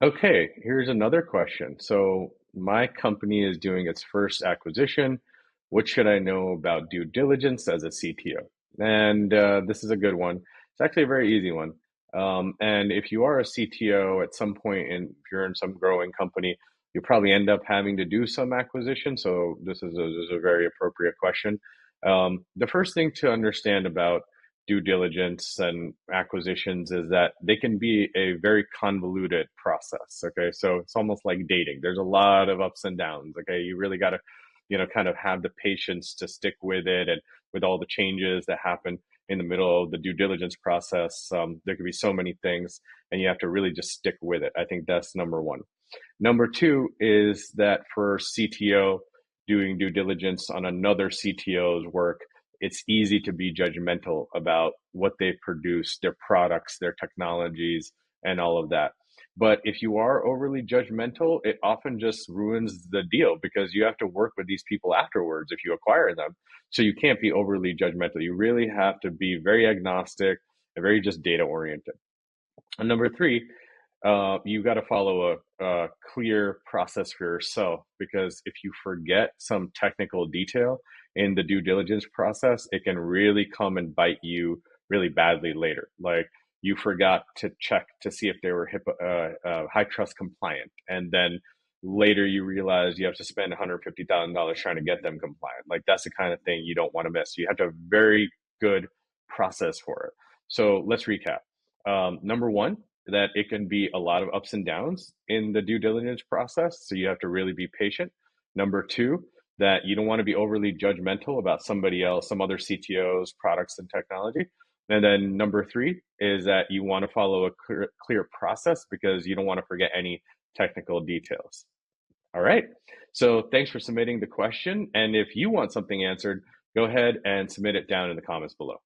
Okay, here's another question. So, my company is doing its first acquisition. What should I know about due diligence as a CTO? And this is a good one. It's actually a very easy one. And if you are a CTO at some point, and if you're in some growing company, you probably end up having to do some acquisition. So, this is a very appropriate question. The first thing to understand about due diligence and acquisitions is that they can be a very convoluted process. Okay. So it's almost like dating. There's a lot of ups and downs. Okay. You really got to, kind of have the patience to stick with it. And with all the changes that happen in the middle of the due diligence process, there could be so many things and you have to really just stick with it. I think that's number one. Number two is that for CTO doing due diligence on another CTO's work, it's easy to be judgmental about what they produce, their products, their technologies, and all of that. But if you are overly judgmental, it often just ruins the deal because you have to work with these people afterwards if you acquire them. So you can't be overly judgmental. You really have to be very agnostic and very just data oriented. And number three, you got to follow a clear process for yourself because if you forget some technical detail in the due diligence process, it can really come and bite you really badly later. Like you forgot to check to see if they were high trust compliant, and then later you realize you have to spend $150,000 trying to get them compliant. Like that's the kind of thing you don't want to miss. You have to have a very good process for it. So let's recap. Number one, that it can be a lot of ups and downs in the due diligence process. So you have to really be patient. Number two, that you don't want to be overly judgmental about somebody else, some other CTOs, products, and technology. And then number three is that you want to follow a clear process because you don't want to forget any technical details. All right. So thanks for submitting the question. And if you want something answered, go ahead and submit it down in the comments below.